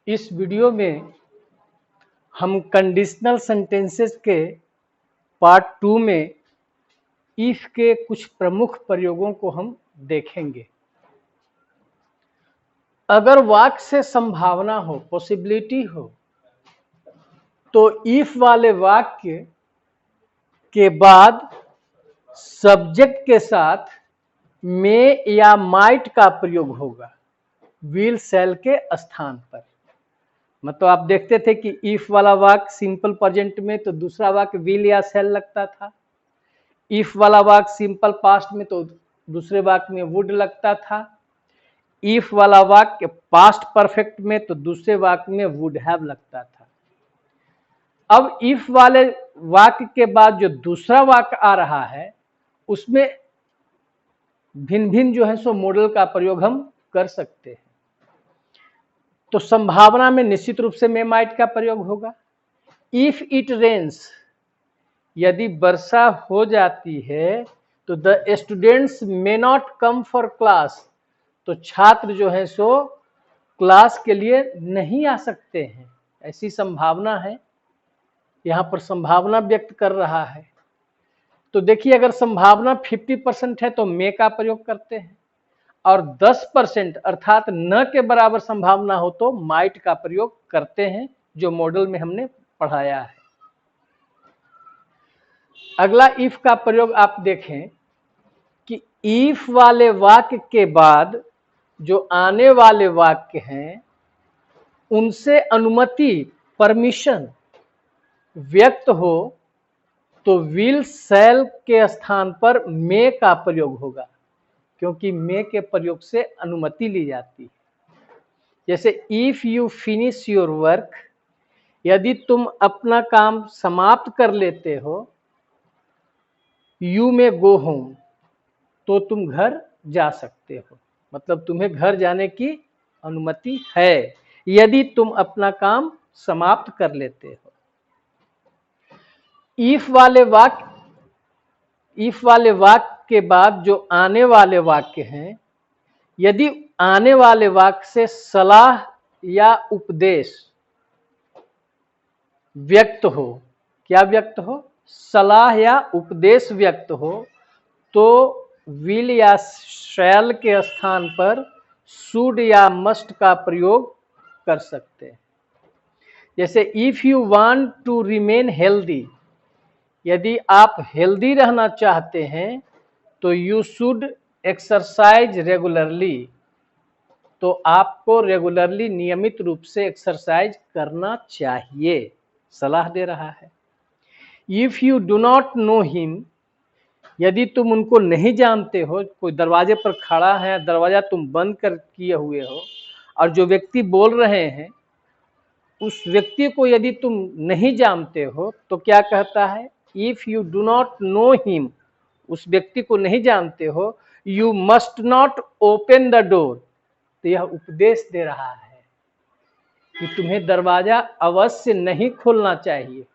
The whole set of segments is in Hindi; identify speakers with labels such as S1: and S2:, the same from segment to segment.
S1: इस वीडियो में हम कंडीशनल सेंटेंसेस के पार्ट 2 में इफ के कुछ प्रमुख प्रयोगों को हम देखेंगे। अगर वाक्य से संभावना हो, पॉसिबिलिटी हो, तो इफ वाले वाक्य के बाद सब्जेक्ट के साथ मे या माइट का प्रयोग होगा विल शैल के स्थान पर। मतलब आप देखते थे कि इफ वाला वाक्य सिंपल प्रेजेंट में तो दूसरा वाक्य विल या शैल लगता था। इफ वाला वाक्य सिंपल पास्ट में तो दूसरे वाक्य में वुड लगता था। इफ वाला वाक्य पास्ट परफेक्ट में तो दूसरे वाक्य में वुड हैव लगता था। अब इफ वाले वाक्य के बाद जो दूसरा वाक्य आ रहा है उसमें भिन्न भिन्न जो है सो मॉडल का प्रयोग हम कर सकते हैं। तो संभावना में निश्चित रूप से मे माइट का प्रयोग होगा। इफ इट रेन्स, यदि वर्षा हो जाती है तो the students may not come for class, तो छात्र जो है सो क्लास के लिए नहीं आ सकते हैं, ऐसी संभावना है। यहाँ पर संभावना व्यक्त कर रहा है। तो देखिए अगर संभावना 50% है तो मे का प्रयोग करते हैं और 10% अर्थात न के बराबर संभावना हो तो माइट का प्रयोग करते हैं, जो मॉडल में हमने पढ़ाया है। अगला इफ का प्रयोग आप देखें कि इफ वाले वाक्य के बाद जो आने वाले वाक्य हैं उनसे अनुमति, परमिशन व्यक्त हो तो विल शैल के स्थान पर मे का प्रयोग होगा, क्योंकि मे के प्रयोग से अनुमति ली जाती है। जैसे if you finish your work, यदि तुम अपना काम समाप्त कर लेते हो, यू मे गो होम, तो तुम घर जा सकते हो। मतलब तुम्हें घर जाने की अनुमति है यदि तुम अपना काम समाप्त कर लेते हो। इफ वाले वाक्य के बाद जो आने वाले वाक्य हैं, यदि आने वाले वाक्य से सलाह या उपदेश व्यक्त हो, क्या व्यक्त हो? सलाह या उपदेश व्यक्त हो, तो विल या शैल के स्थान पर शुड या मस्ट का प्रयोग कर सकते हैं। जैसे if you want to remain healthy, यदि आप हेल्दी रहना चाहते हैं तो यू शुड एक्सरसाइज रेगुलरली, तो आपको रेगुलरली नियमित रूप से एक्सरसाइज करना चाहिए, सलाह दे रहा है। If you do not know him, यदि तुम उनको नहीं जानते हो, कोई दरवाजे पर खड़ा है, दरवाजा तुम बंद कर किए हुए हो और जो व्यक्ति बोल रहे हैं उस व्यक्ति को यदि तुम नहीं जानते हो तो क्या कहता है? If you do not know him, उस व्यक्ति को नहीं जानते हो, you must not open the door, तो यह उपदेश दे रहा है कि तुम्हें दरवाजा अवश्य नहीं खोलना चाहिए।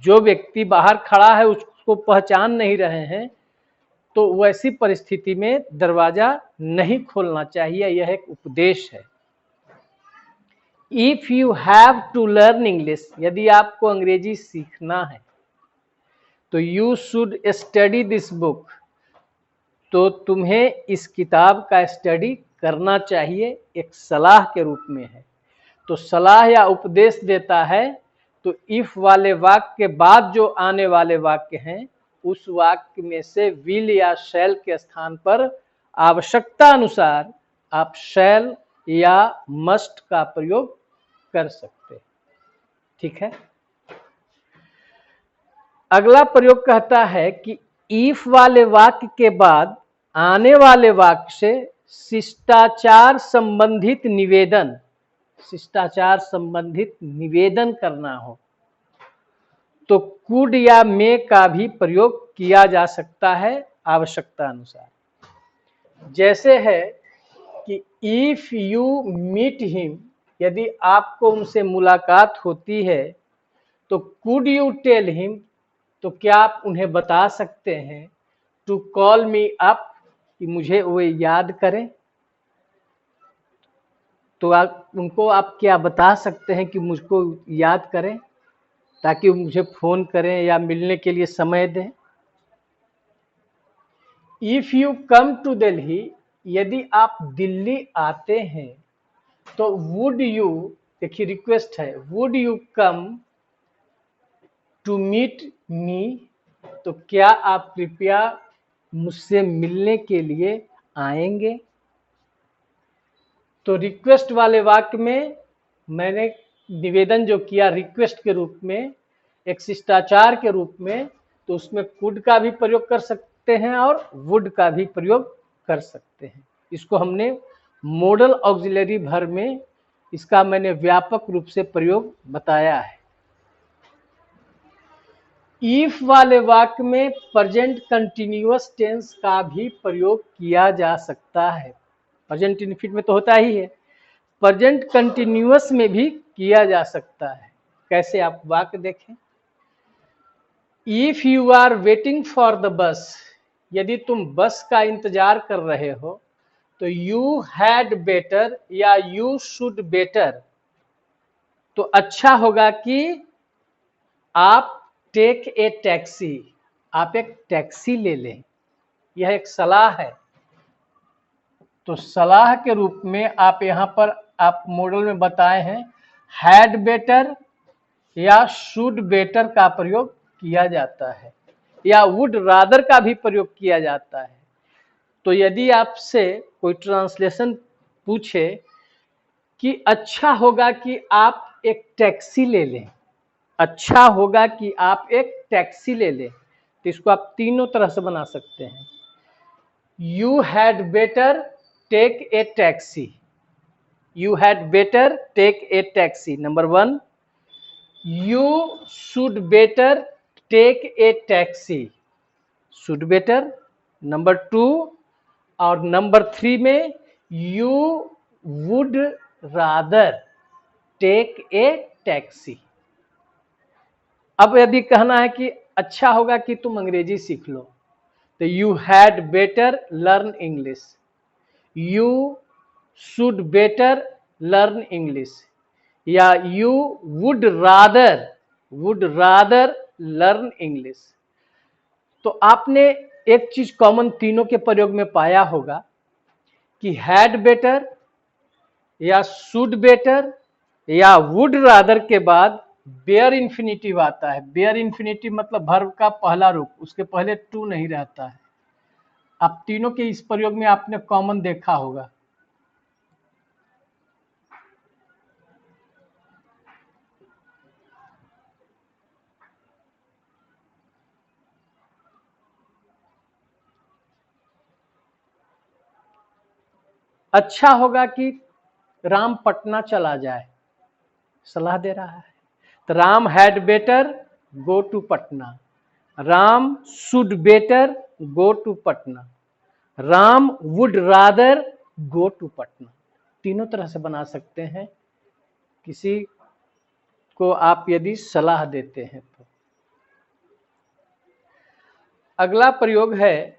S1: जो व्यक्ति बाहर खड़ा है उसको पहचान नहीं रहे हैं तो वैसी परिस्थिति में दरवाजा नहीं खोलना चाहिए, यह एक उपदेश है। If you have to learn English, यदि आपको अंग्रेजी सीखना है तो you should study this book, तो तुम्हें इस किताब का स्टडी करना चाहिए, एक सलाह के रूप में है। तो सलाह या उपदेश देता है, तो इफ वाले वाक्य के बाद जो आने वाले वाक्य हैं उस वाक्य में से विल या शैल के स्थान पर आवश्यकता अनुसार आप शैल या मस्ट का प्रयोग कर सकते हैं। ठीक है। अगला प्रयोग कहता है कि इफ वाले वाक्य के बाद आने वाले वाक्य से शिष्टाचार संबंधित निवेदन करना हो तो कुड या मे का भी प्रयोग किया जा सकता है आवश्यकता अनुसार। जैसे है कि इफ यू मीट हिम, यदि आपको उनसे मुलाकात होती है तो कुड यू टेल हिम, तो क्या आप उन्हें बता सकते हैं टू कॉल मी अप, कि मुझे वो याद करें। तो उनको आप क्या बता सकते हैं कि मुझको याद करें, ताकि मुझे फ़ोन करें या मिलने के लिए समय दें। If you come to Delhi, यदि आप दिल्ली आते हैं तो वुड यू, देखिए रिक्वेस्ट है, would you come to meet me, तो क्या आप कृपया मुझसे मिलने के लिए आएंगे। तो रिक्वेस्ट वाले वाक्य में मैंने निवेदन जो किया रिक्वेस्ट के रूप में, एक शिष्टाचार के रूप में, तो उसमें कुड का भी प्रयोग कर सकते हैं और वुड का भी प्रयोग कर सकते हैं। इसको हमने मॉडल ऑक्सिलरी वर्ब में इसका मैंने व्यापक रूप से प्रयोग बताया है। इफ वाले वाक्य में प्रेजेंट कंटिन्यूअस टेंस का भी प्रयोग किया जा सकता है। प्रेजेंट इनफिनिट में तो होता ही है, प्रेजेंट कंटिन्यूअस में भी किया जा सकता है। कैसे, आप वाक्य देखें। If you are waiting for the bus, यदि तुम बस का इंतजार कर रहे हो, तो यू हैड बेटर या यू शुड बेटर, तो अच्छा होगा कि आप टेक ए टैक्सी, आप एक टैक्सी ले लें। यह एक सलाह है, तो सलाह के रूप में आप यहाँ पर आप मॉडल में बताए हैं हैड बेटर या शुड बेटर का प्रयोग किया जाता है, या वुड रादर का भी प्रयोग किया जाता है। तो यदि आपसे कोई ट्रांसलेशन पूछे कि अच्छा होगा कि आप एक टैक्सी ले लें, अच्छा होगा कि आप एक टैक्सी ले लें, तो इसको आप तीनों तरह से बना सकते हैं। You had better take a taxi, you had better take a taxi, number 1। You should better take a taxi, should better, number 2। और नंबर 3 में you would rather take a taxi. अब यदि कहना है कि अच्छा होगा कि तुम अंग्रेजी सीख लो, तो you had better learn English, you should better learn English, या you would rather learn English. तो आपने एक चीज कॉमन तीनों के प्रयोग में पाया होगा कि हैड बेटर या शुड बेटर या वुड रादर के बाद बेयर इन्फिनिटिव आता है। बेयर इन्फिनिटिव मतलब वर्ब का पहला रूप, उसके पहले टू नहीं रहता है। आप तीनों के इस प्रयोग में आपने कॉमन देखा होगा। अच्छा होगा कि राम पटना चला जाए, सलाह दे रहा है। तो Ram had better go to Patna, Ram should better go to Patna, Ram would rather go to Patna. तीनों तरह से बना सकते हैं किसी को आप यदि सलाह देते हैं तो। अगला प्रयोग है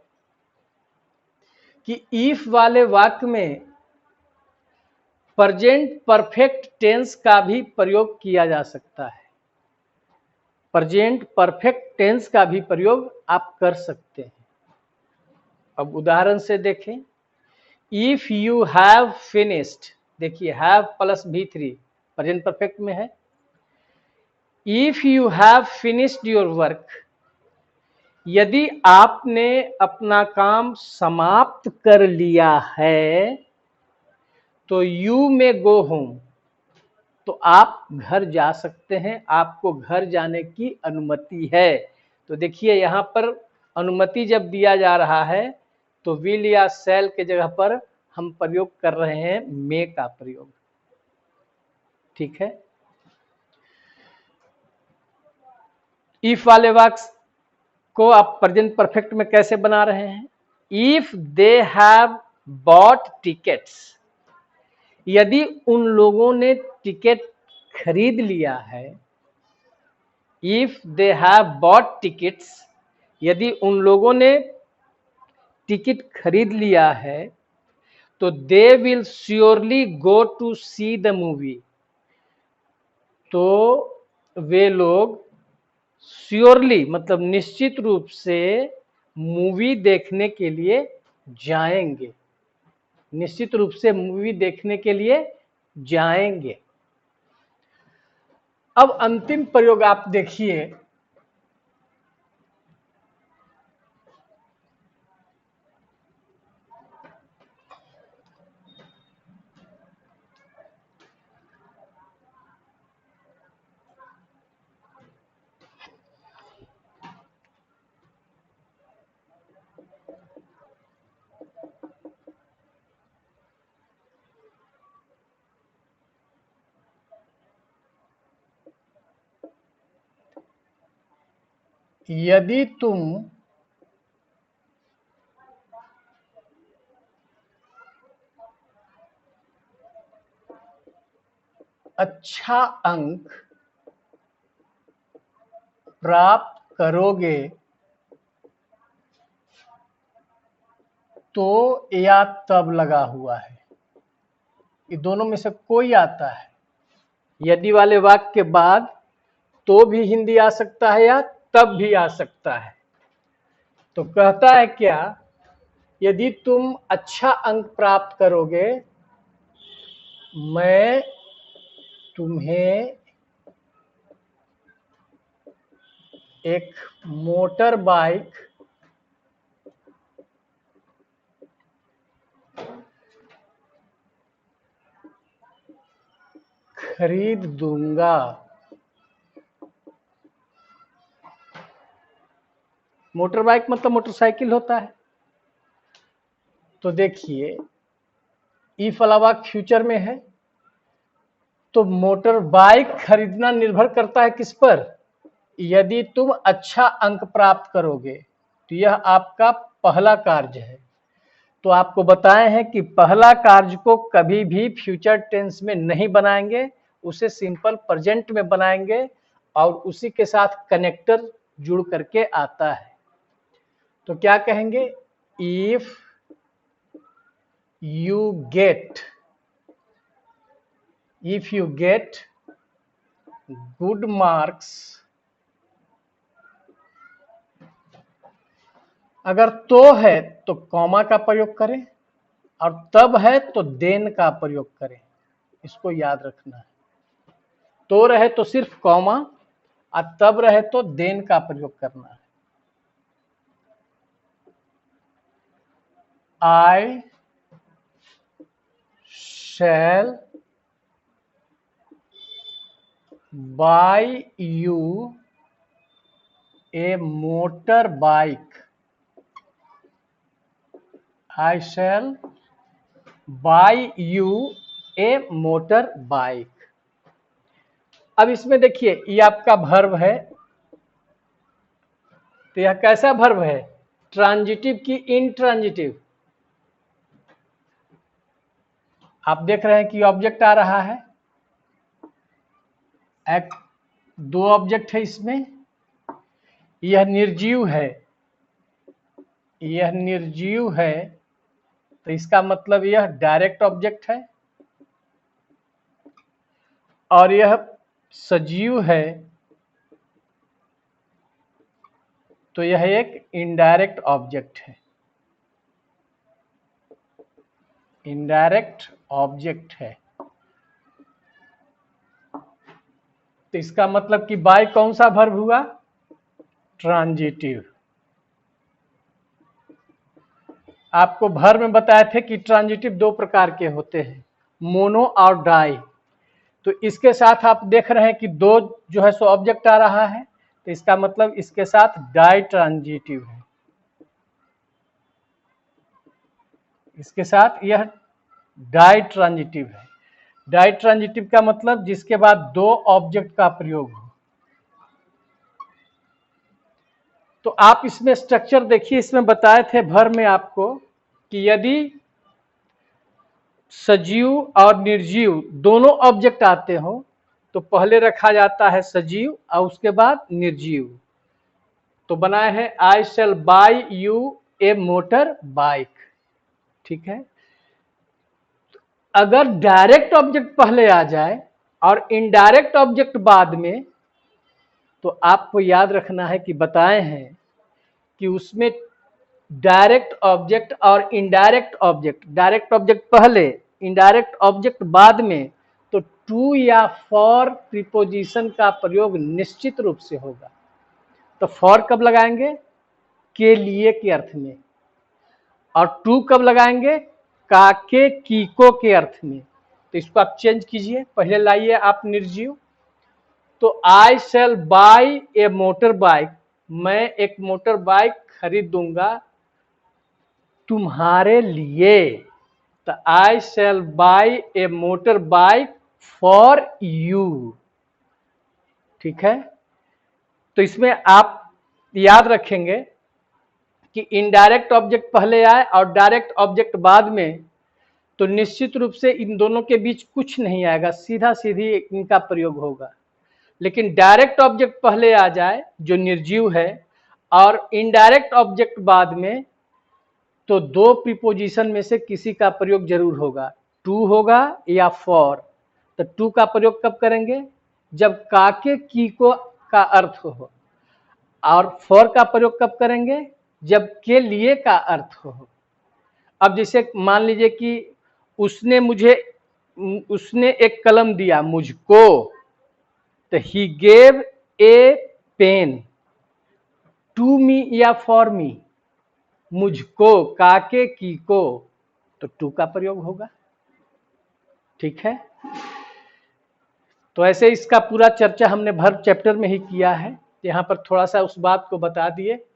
S1: कि इफ वाले वाक्य में प्रेजेंट परफेक्ट टेंस का भी प्रयोग किया जा सकता है। प्रेजेंट परफेक्ट टेंस का भी प्रयोग आप कर सकते हैं। अब उदाहरण से देखें, इफ यू हैव फिनिश्ड, देखिए have plus V3 present perfect में है। If you have finished your work, यदि आपने अपना काम समाप्त कर लिया है, तो यू में गो होम, तो आप घर जा सकते हैं, आपको घर जाने की अनुमति है। तो देखिए यहाँ पर अनुमति जब दिया जा रहा है तो विल या शैल के जगह पर हम प्रयोग कर रहे हैं मे का प्रयोग। ठीक है। इफ वाले वाक्य को आप प्रेजेंट परफेक्ट में कैसे बना रहे हैं। If they have bought tickets, यदि उन लोगों ने टिकट खरीद लिया है। If they have bought tickets, यदि उन लोगों ने टिकट खरीद लिया है, तो they will surely go to see the movie, तो वे लोग श्योरली मतलब निश्चित रूप से मूवी देखने के लिए जाएंगे, निश्चित रूप से मूवी देखने के लिए जाएंगे। अब अंतिम प्रयोग आप देखिए, यदि तुम अच्छा अंक प्राप्त करोगे तो या तब लगा हुआ है, ये दोनों में से कोई आता है। यदि वाले वाक्य के बाद तो भी हिंदी आ सकता है या तब भी आ सकता है। तो कहता है क्या, यदि तुम अच्छा अंक प्राप्त करोगे मैं तुम्हें एक मोटर बाइक खरीद दूंगा। मोटर बाइक मतलब मोटरसाइकिल होता है। तो देखिए इफ अलावा फ्यूचर में है, तो मोटर बाइक खरीदना निर्भर करता है किस पर, यदि तुम अच्छा अंक प्राप्त करोगे, तो यह आपका पहला कार्य है। तो आपको बताए हैं कि पहला कार्य को कभी भी फ्यूचर टेंस में नहीं बनाएंगे, उसे सिंपल प्रेजेंट में बनाएंगे और उसी के साथ कनेक्टर जुड़ करके आता है। तो क्या कहेंगे, if you get good marks, अगर तो है तो कॉमा का प्रयोग करें और तब है तो देन का प्रयोग करें, इसको याद रखना है। तो रहे तो सिर्फ कॉमा और तब रहे तो देन का प्रयोग करना है। I shall buy you a motorbike. I shall buy you a motorbike. अब इसमें देखिए ये आपका वर्ब है, तो यह कैसा वर्ब है, ट्रांजिटिव की इंट्रांजिटिव। आप देख रहे हैं कि ऑब्जेक्ट आ रहा है, दो ऑब्जेक्ट है इसमें, यह निर्जीव है, यह निर्जीव है, तो इसका मतलब यह डायरेक्ट ऑब्जेक्ट है, और यह सजीव है तो यह एक इनडायरेक्ट ऑब्जेक्ट है, इनडायरेक्ट ऑब्जेक्ट है। तो इसका मतलब कि बाय कौन सा वर्ब हुआ, ट्रांजिटिव। आपको वर्ब में बताए थे कि ट्रांजिटिव दो प्रकार के होते हैं, मोनो और डाई। तो इसके साथ आप देख रहे हैं कि दो जो है सो ऑब्जेक्ट आ रहा है, तो इसका मतलब इसके साथ डाई ट्रांजिटिव है, इसके साथ यह डाई ट्रांजिटिव है। डाई ट्रांजिटिव का मतलब जिसके बाद दो ऑब्जेक्ट का प्रयोग हो। तो आप इसमें स्ट्रक्चर देखिए, इसमें बताए थे वर्ब में आपको कि यदि सजीव और निर्जीव दोनों ऑब्जेक्ट आते हो तो पहले रखा जाता है सजीव और उसके बाद निर्जीव। तो बनाए हैं I shall buy you a motorbike, ठीक है। अगर डायरेक्ट ऑब्जेक्ट पहले आ जाए और इनडायरेक्ट ऑब्जेक्ट बाद में, तो आपको याद रखना है कि बताए हैं कि उसमें डायरेक्ट ऑब्जेक्ट और इनडायरेक्ट ऑब्जेक्ट, डायरेक्ट ऑब्जेक्ट पहले इनडायरेक्ट ऑब्जेक्ट बाद में, तो टू या फॉर प्रीपोजिशन का प्रयोग निश्चित रूप से होगा। तो फॉर कब लगाएंगे? के लिए के अर्थ में, और टू कब लगाएंगे? काके कीको के अर्थ में। तो इसको आप चेंज कीजिए, पहले लाइए आप निर्जीव। तो I shall buy a motorbike, मैं एक मोटर बाइक खरीदूंगा तुम्हारे लिए। तो I shall buy a motorbike for you. ठीक है, तो इसमें आप याद रखेंगे कि इनडायरेक्ट ऑब्जेक्ट पहले आए और डायरेक्ट ऑब्जेक्ट बाद में, तो निश्चित रूप से इन दोनों के बीच कुछ नहीं आएगा, सीधा सीधी इनका प्रयोग होगा। लेकिन डायरेक्ट ऑब्जेक्ट पहले आ जाए जो निर्जीव है और इनडायरेक्ट ऑब्जेक्ट बाद में, तो दो प्रीपोजिशन में से किसी का प्रयोग जरूर होगा, टू होगा या फॉर। तो टू का प्रयोग कब करेंगे? जब काके की को का अर्थ हो। और फॉर का प्रयोग कब करेंगे? जब के लिए का अर्थ हो। अब जैसे मान लीजिए कि उसने एक कलम दिया मुझको, तो he gave a pen to me या फॉर मी, मुझको, काके की को, तो टू का प्रयोग होगा। ठीक है, तो ऐसे इसका पूरा चर्चा हमने वर्ब चैप्टर में ही किया है। यहाँ पर थोड़ा सा उस बात को बता दिए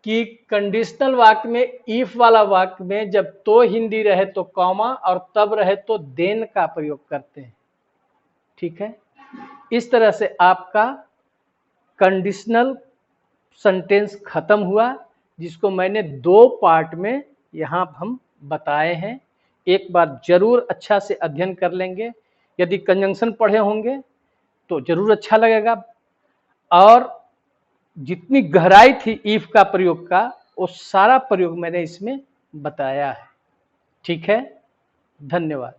S1: कि कंडीशनल वाक्य में, इफ वाला वाक्य में जब तो हिंदी रहे तो कॉमा और तब रहे तो देन का प्रयोग करते हैं। ठीक है, इस तरह से आपका कंडीशनल सेंटेंस खत्म हुआ, जिसको मैंने दो पार्ट में यहाँ हम बताए हैं। एक बार जरूर अच्छा से अध्ययन कर लेंगे, यदि कंजंक्शन पढ़े होंगे तो जरूर अच्छा लगेगा। और जितनी गहराई थी इफ का प्रयोग का, वो सारा प्रयोग मैंने इसमें बताया है। ठीक है, धन्यवाद।